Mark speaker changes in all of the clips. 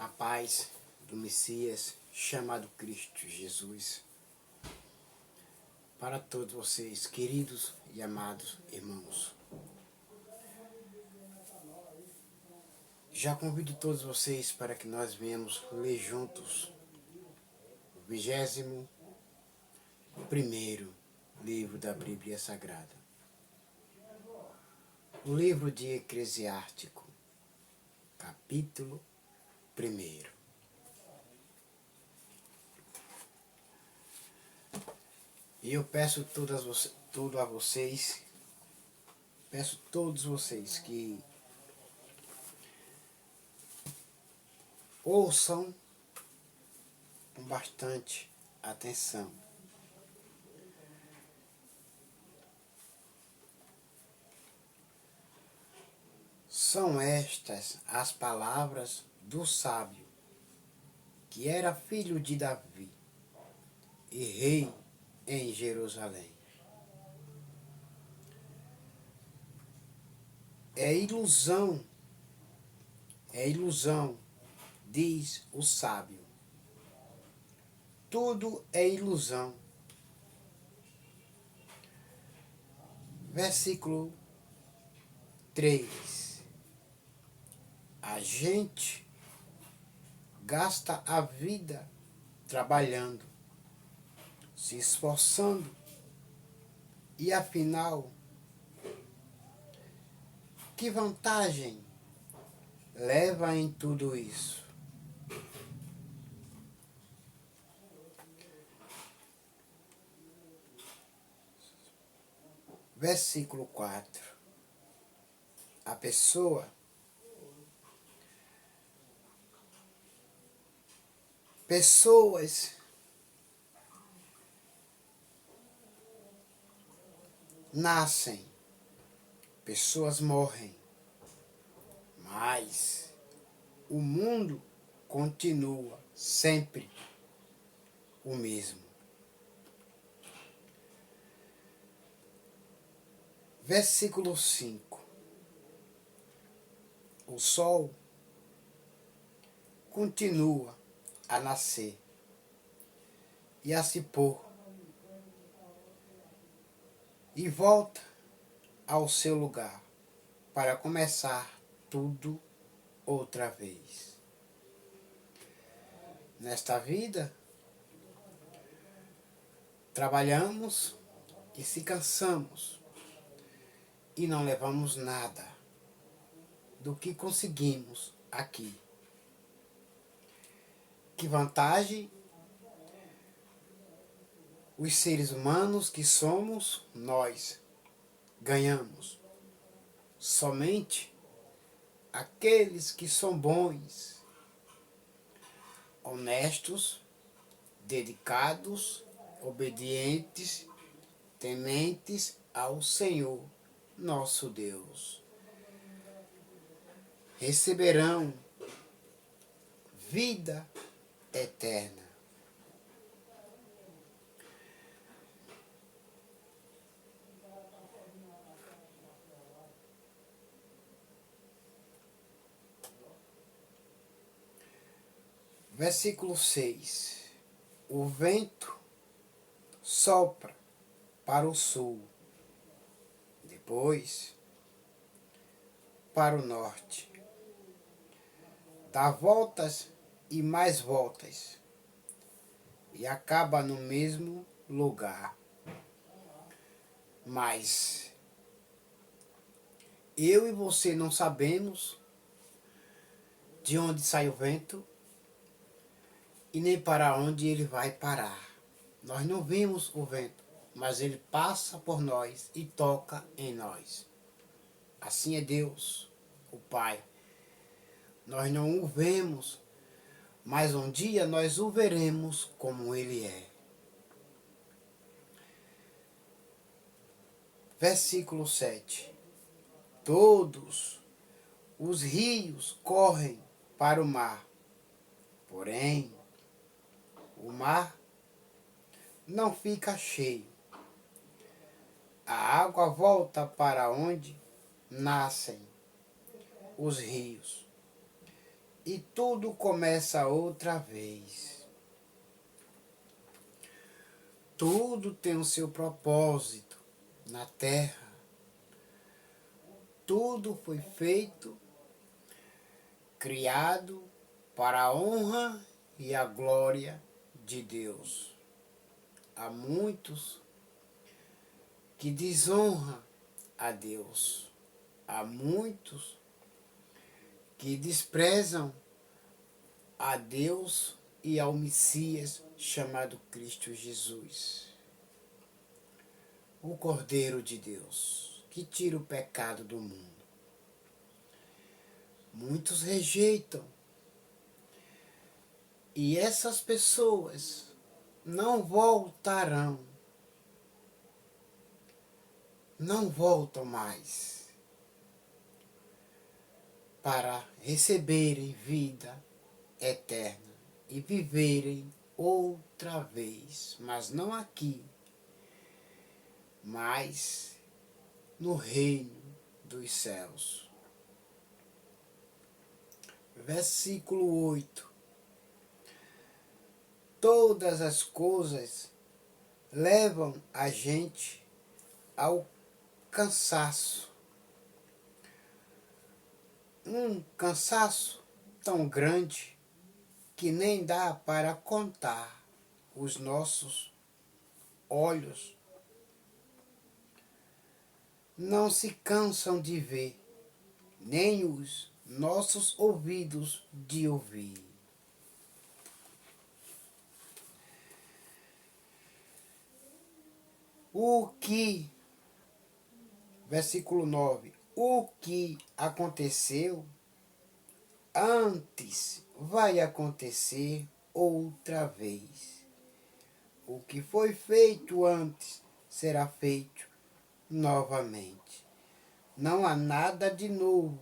Speaker 1: A paz do Messias chamado Cristo Jesus para todos vocês, queridos e amados irmãos. Já convido todos vocês para que nós venhamos ler juntos o 21º livro da Bíblia Sagrada, o livro de Eclesiástico, capítulo 1. E eu peço tudo a vocês, peço a todos vocês que ouçam com bastante atenção. São estas as palavras do sábio, que era filho de Davi e rei em Jerusalém. É ilusão, diz o sábio. Tudo é ilusão. Versículo 3. A gente gasta a vida trabalhando, se esforçando, e afinal, que vantagem leva em tudo isso? Versículo 4. A pessoas nascem, pessoas morrem, mas o mundo continua sempre o mesmo. Versículo 5. O sol continua a nascer e a se pôr e volta ao seu lugar para começar tudo outra vez. Nesta vida, trabalhamos e se cansamos e não levamos nada do que conseguimos aqui. Que vantagem os seres humanos que somos nós ganhamos? Somente aqueles que são bons, honestos, dedicados, obedientes, tementes ao Senhor nosso Deus, receberão vida eterna. Versículo 6. O vento sopra para o sul, depois para o norte, dá voltas e mais voltas, e acaba no mesmo lugar. Mas eu e você não sabemos de onde sai o vento e nem para onde ele vai parar. Nós não vimos o vento, mas ele passa por nós e toca em nós. Assim é Deus, o Pai. Nós não o vemos, mas um dia nós o veremos como ele é. Versículo 7. Todos os rios correm para o mar, porém, o mar não fica cheio. A água volta para onde nascem os rios e tudo começa outra vez. Tudo tem o seu propósito na terra. Tudo foi feito, criado para a honra e a glória de Deus. Há muitos que desonram a Deus. Há muitos que desprezam a Deus e ao Messias chamado Cristo Jesus, o Cordeiro de Deus, que tira o pecado do mundo. Muitos rejeitam, e essas pessoas não voltarão, não voltam mais para receberem vida eterna e viverem outra vez, mas não aqui, mas no reino dos céus. Versículo 8. Todas as coisas levam a gente ao cansaço. Um cansaço tão grande que nem dá para contar. Os nossos olhos não se cansam de ver, nem os nossos ouvidos de ouvir. Versículo 9, o que aconteceu antes vai acontecer outra vez. O que foi feito antes será feito novamente. Não há nada de novo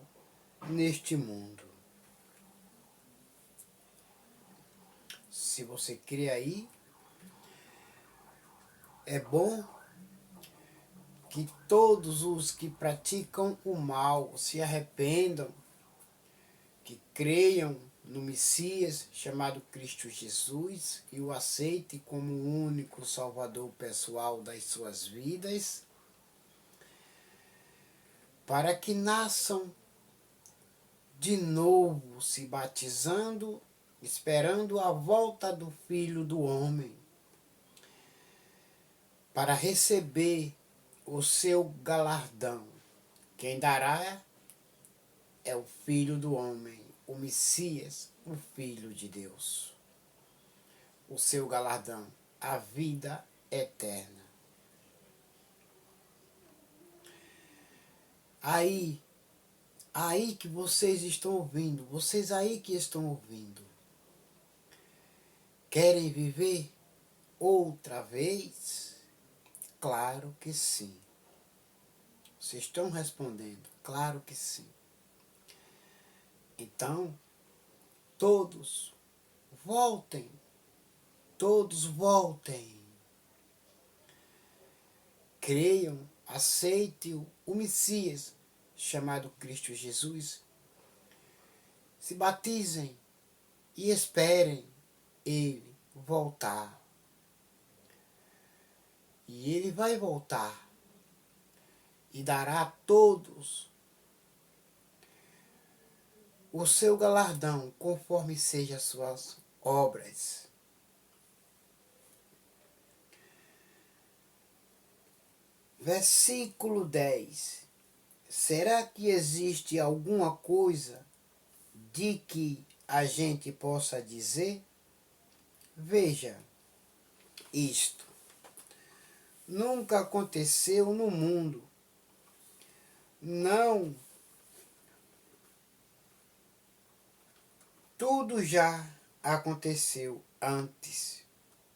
Speaker 1: neste mundo. Se você crê aí, é bom que todos os que praticam o mal se arrependam, que creiam no Messias chamado Cristo Jesus e o aceitem como o único Salvador pessoal das suas vidas, para que nasçam de novo, se batizando, esperando a volta do Filho do Homem, para receber o seu galardão. Quem dará é o Filho do Homem, o Messias, o Filho de Deus. O seu galardão, a vida eterna. Aí que vocês estão ouvindo, vocês aí que estão ouvindo, querem viver outra vez? Claro que sim. Vocês estão respondendo, claro que sim. Então, todos voltem, todos voltem. Creiam, aceitem o Messias chamado Cristo Jesus, se batizem e esperem ele voltar. E ele vai voltar e dará a todos o seu galardão, conforme sejam as suas obras. Versículo 10. Será que existe alguma coisa de que a gente possa dizer? Veja, isto nunca aconteceu no mundo. Não. Tudo já aconteceu antes,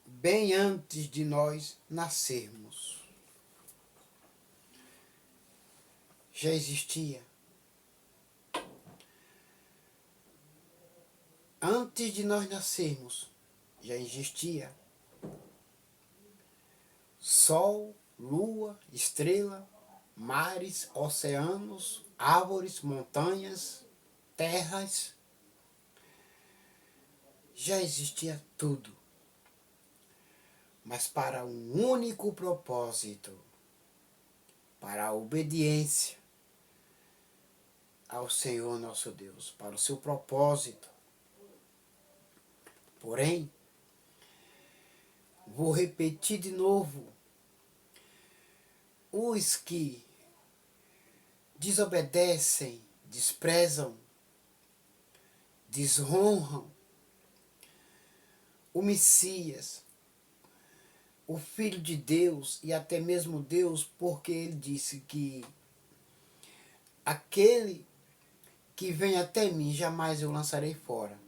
Speaker 1: bem antes de nós nascermos. Já existia. Antes de nós nascermos, já existia. Sol, lua, estrela, mares, oceanos, árvores, montanhas, terras. já existia tudo, mas para um único propósito, para a obediência ao Senhor nosso Deus, para o seu propósito. Porém, vou repetir de novo, os que desobedecem, desprezam, desonram o Messias, o Filho de Deus e até mesmo Deus, porque ele disse que aquele que vem até mim jamais eu lançarei fora,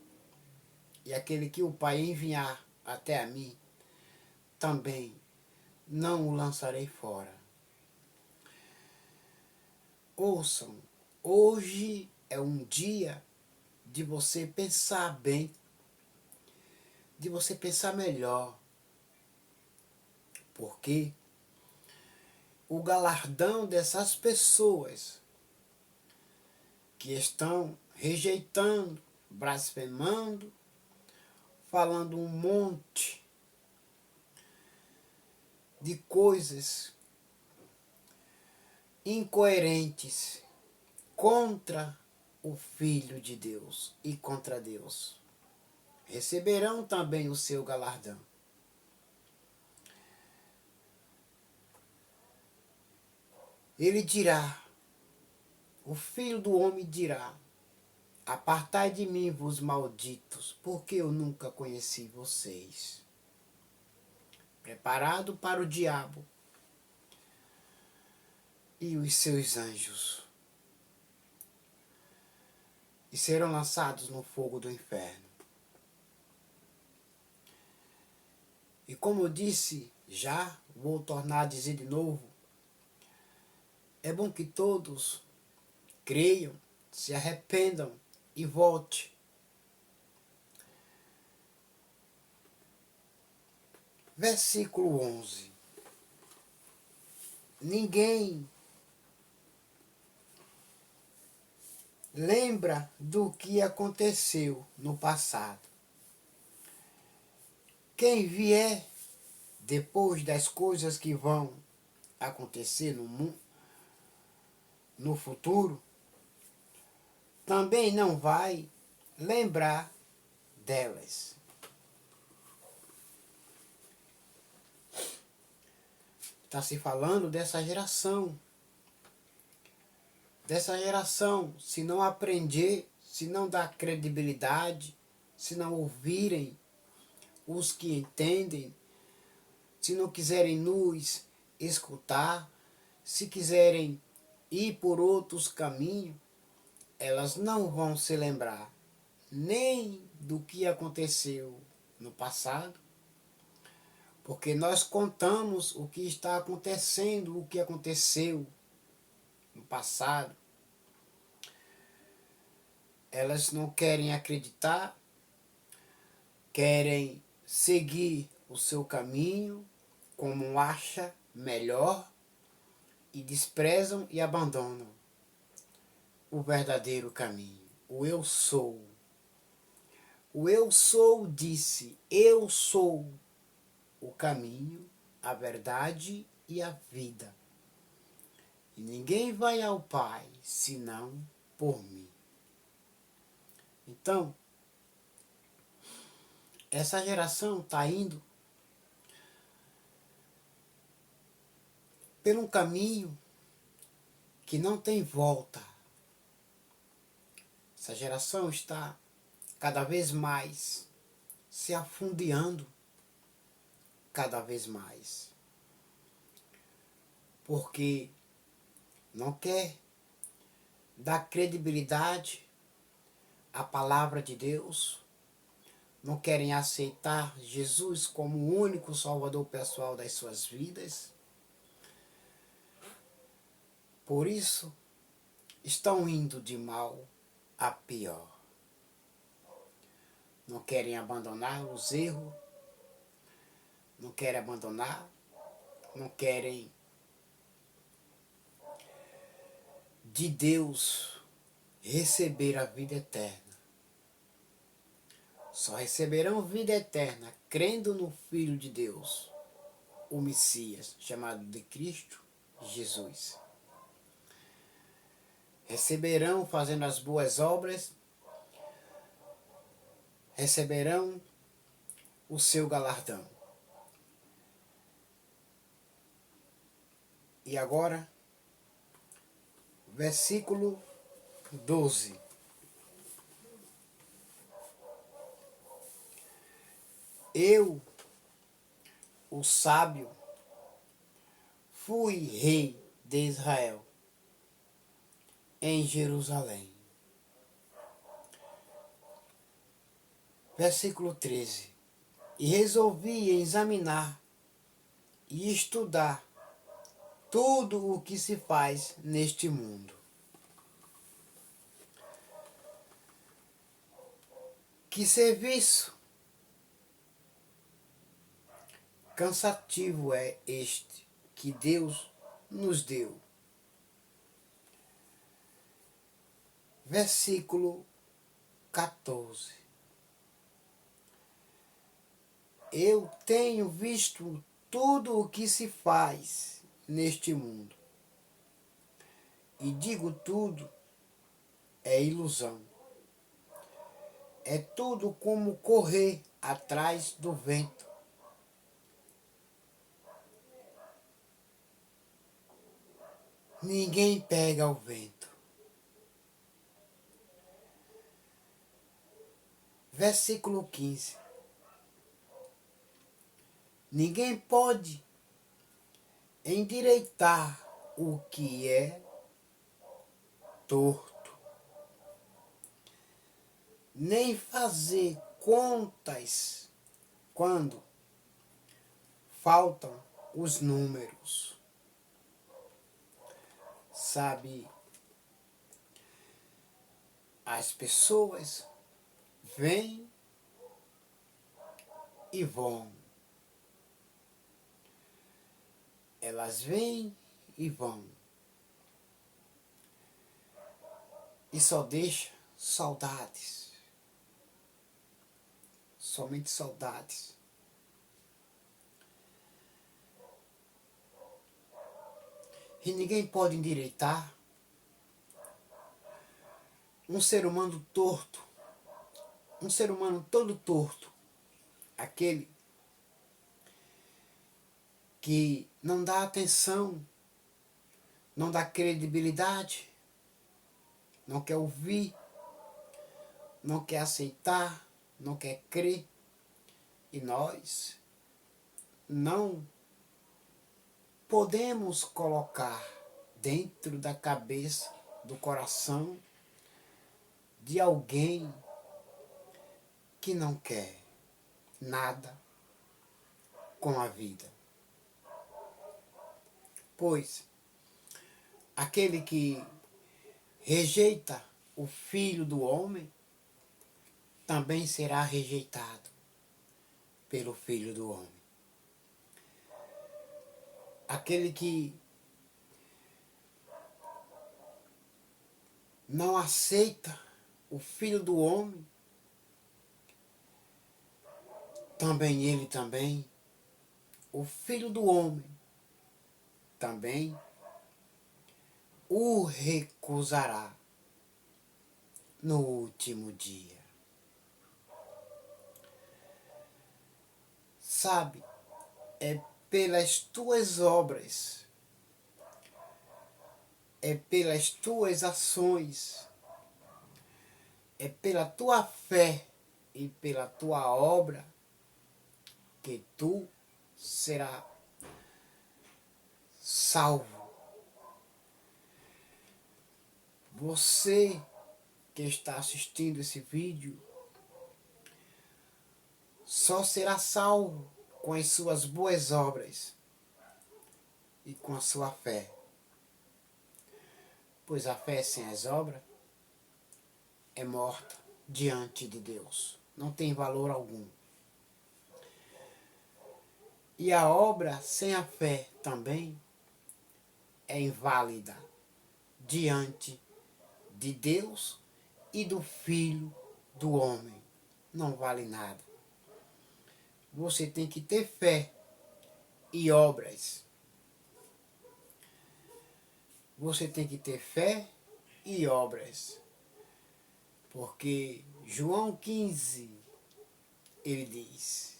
Speaker 1: e aquele que o Pai enviar até a mim também não o lançarei fora. Ouçam, hoje é um dia de você pensar bem, de você pensar melhor, porque o galardão dessas pessoas que estão rejeitando, blasfemando, falando um monte de coisas incoerentes contra o Filho de Deus e contra Deus, receberão também o seu galardão. Ele dirá, o Filho do Homem dirá: apartai de mim, vos malditos, porque eu nunca conheci vocês. Preparado para o diabo e os seus anjos, e serão lançados no fogo do inferno. E como eu disse já, vou tornar a dizer de novo, é bom que todos creiam, se arrependam e volte. Versículo 11. Ninguém lembra do que aconteceu no passado. Quem vier depois das coisas que vão acontecer no mundo, no futuro, também não vai lembrar delas. Está se falando dessa geração. Dessa geração, se não aprender, se não dar credibilidade, se não ouvirem os que entendem, se não quiserem nos escutar, se quiserem ir por outros caminhos, elas não vão se lembrar nem do que aconteceu no passado, porque nós contamos o que está acontecendo, o que aconteceu no passado. Elas não querem acreditar, querem seguir o seu caminho como acha melhor e desprezam e abandonam o verdadeiro caminho. O eu sou. O eu sou disse: eu sou o caminho, a verdade e a vida. E ninguém vai ao Pai senão por mim. Então, essa geração está indo por um caminho que não tem volta. Essa geração está cada vez mais se afundiando, cada vez mais. Porque não quer dar credibilidade à palavra de Deus, não querem aceitar Jesus como o único salvador pessoal das suas vidas. Por isso, estão indo de mal a pior. Não querem abandonar os erros, não querem abandonar, não querem de Deus receber a vida eterna. só receberão vida eterna crendo no Filho de Deus, o Messias, chamado de Cristo Jesus. Receberão, fazendo as boas obras, receberão o seu galardão. E agora, versículo 12. Eu, o sábio, fui rei de Israel em Jerusalém. Versículo 13. E resolvi examinar e estudar tudo o que se faz neste mundo. Que serviço cansativo é este que Deus nos deu. Versículo 14. Eu tenho visto tudo o que se faz neste mundo. E digo tudo é ilusão. É tudo como correr atrás do vento. Ninguém pega o vento. Versículo 15. Ninguém pode endireitar o que é torto, nem fazer contas quando faltam os números. Sabe, as pessoas vêm e vão. Elas vêm e vão. E só deixa saudades. Somente saudades. E ninguém pode endireitar um ser humano torto, um ser humano todo torto, aquele que não dá atenção, não dá credibilidade, não quer ouvir, não quer aceitar, não quer crer. E nós não podemos colocar dentro da cabeça, do coração de alguém que não quer nada com a vida. Pois aquele que rejeita o Filho do Homem também será rejeitado pelo Filho do Homem. Aquele que não aceita o Filho do Homem, o Filho do Homem, também o recusará no último dia. Sabe, é pelas tuas obras, é pelas tuas ações, é pela tua fé e pela tua obra que tu será salvo. Você que está assistindo esse vídeo só será salvo com as suas boas obras e com a sua fé. Pois a fé sem as obras é morta diante de Deus. Não tem valor algum. E a obra sem a fé também é inválida diante de Deus e do Filho do Homem. não vale nada. Você tem que ter fé e obras. Você tem que ter fé e obras. Porque João 15, ele diz: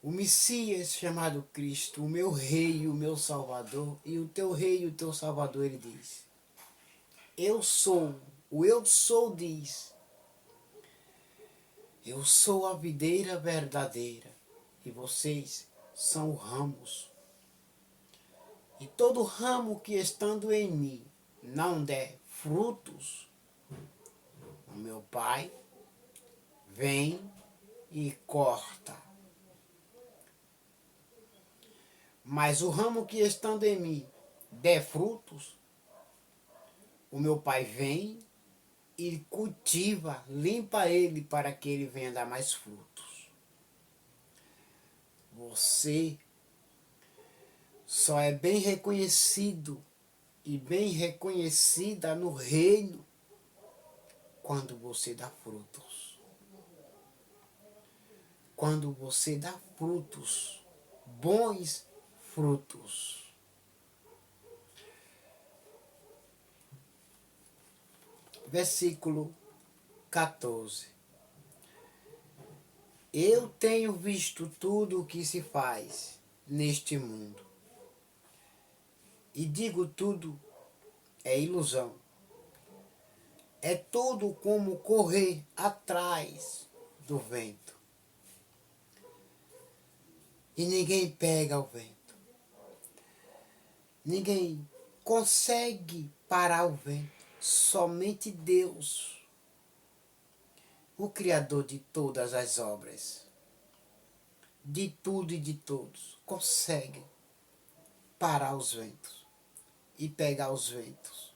Speaker 1: o Messias chamado Cristo, o meu rei, o meu salvador, e o teu rei e o teu salvador, ele diz: eu sou, o eu sou diz: eu sou a videira verdadeira, e vocês são ramos. E todo ramo que estando em mim não der frutos, o meu Pai vem e corta. Mas o ramo que estando em mim der frutos, o meu Pai vem e cultiva, limpa ele para que ele venha dar mais frutos. Você só é bem reconhecido e bem reconhecida no reino quando você dá frutos. Quando você dá frutos, bons frutos. Versículo 14. Eu tenho visto tudo o que se faz neste mundo. E digo tudo é ilusão. É tudo como correr atrás do vento. E ninguém pega o vento. Ninguém consegue parar o vento. Somente Deus, o Criador de todas as obras, de tudo e de todos, consegue parar os ventos e pegar os ventos.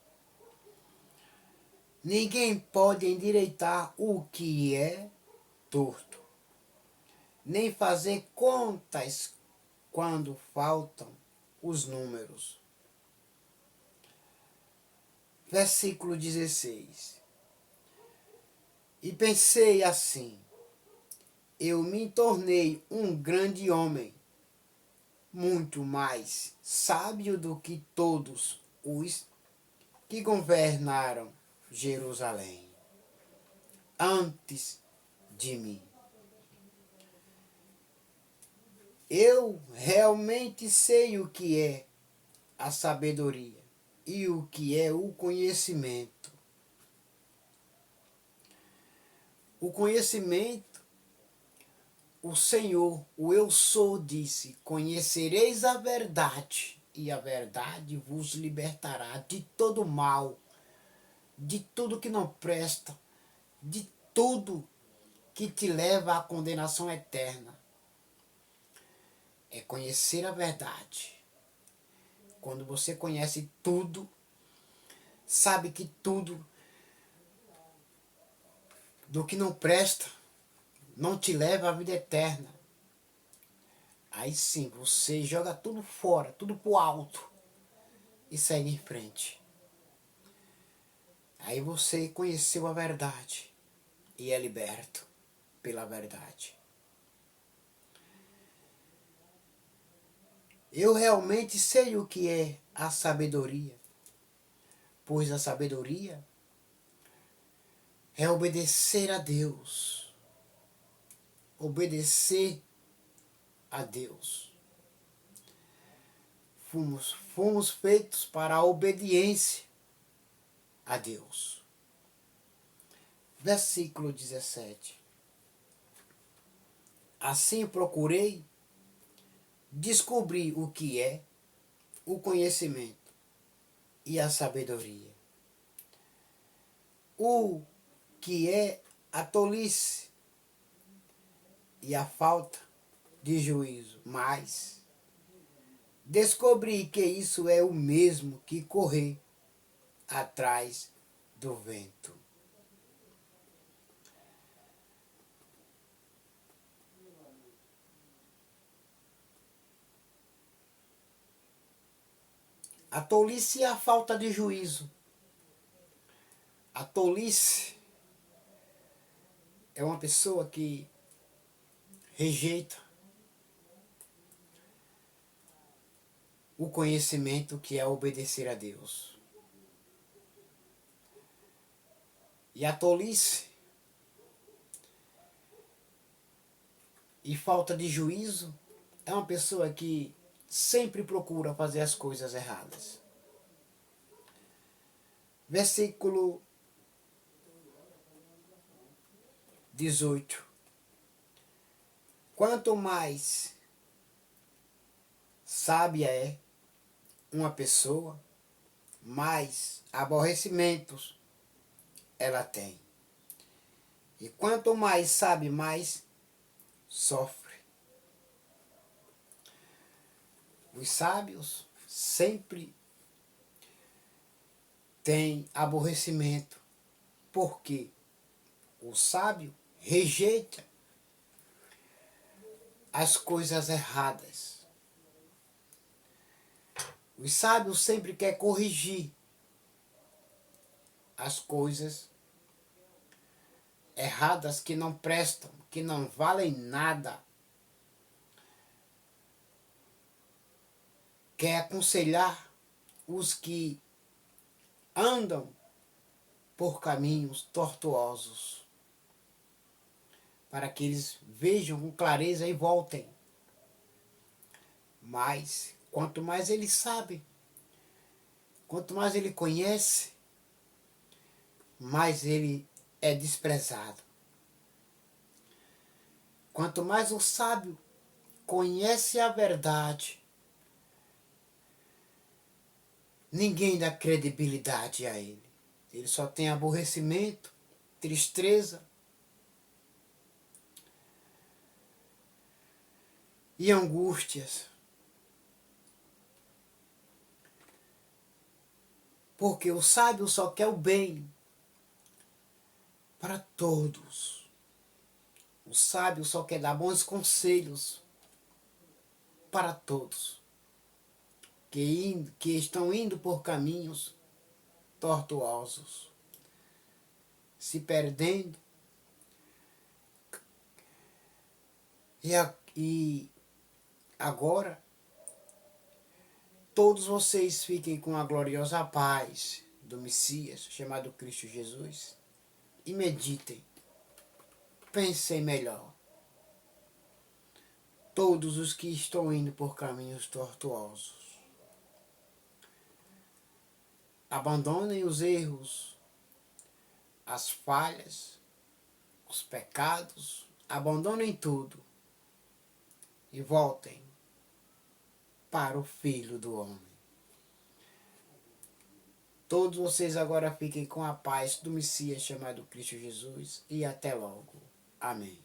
Speaker 1: Ninguém pode endireitar o que é torto, nem fazer contas quando faltam os números. Versículo 16. E pensei assim: eu me tornei um grande homem, muito mais sábio do que todos os que governaram Jerusalém antes de mim. Eu realmente sei o que é a sabedoria e o que é o conhecimento. O conhecimento, o Senhor, o eu sou, disse: conhecereis a verdade, e a verdade vos libertará de todo mal, de tudo que não presta, de tudo que te leva à condenação eterna. É conhecer a verdade. Quando você conhece tudo, sabe que tudo do que não presta não te leva à vida eterna. Aí sim, você joga tudo fora, tudo pro alto e segue em frente. Aí você conheceu a verdade e é liberto pela verdade. Eu realmente sei o que é a sabedoria, pois a sabedoria é obedecer a Deus. Obedecer a Deus. Fomos feitos para a obediência a Deus. Versículo 17. Assim procurei descobrir o que é o conhecimento e a sabedoria. O que é a tolice e a falta de juízo. Mas descobri que isso é o mesmo que correr atrás do vento. A tolice e a falta de juízo. A tolice é uma pessoa que rejeita o conhecimento que é obedecer a Deus. E a tolice e falta de juízo é uma pessoa que sempre procura fazer as coisas erradas. Versículo 18. Quanto mais sábia é uma pessoa, mais aborrecimentos ela tem. E quanto mais sabe, mais sofre. Os sábios sempre têm aborrecimento, porque o sábio rejeita as coisas erradas. Os sábios sempre querem corrigir as coisas erradas que não prestam, que não valem nada. Quer aconselhar os que andam por caminhos tortuosos, para que eles vejam com clareza e voltem. Mas, quanto mais ele sabe, quanto mais ele conhece, mais ele é desprezado. Quanto mais o sábio conhece a verdade, ninguém dá credibilidade a ele. Ele só tem aborrecimento, tristeza e angústias. Porque o sábio só quer o bem para todos. O sábio só quer dar bons conselhos para todos que estão indo por caminhos tortuosos, se perdendo. E agora, todos vocês fiquem com a gloriosa paz do Messias, chamado Cristo Jesus, e meditem, pensem melhor. Todos os que estão indo por caminhos tortuosos, abandonem os erros, as falhas, os pecados, abandonem tudo e voltem para o Filho do Homem. Todos vocês agora fiquem com a paz do Messias chamado Cristo Jesus e até logo. Amém.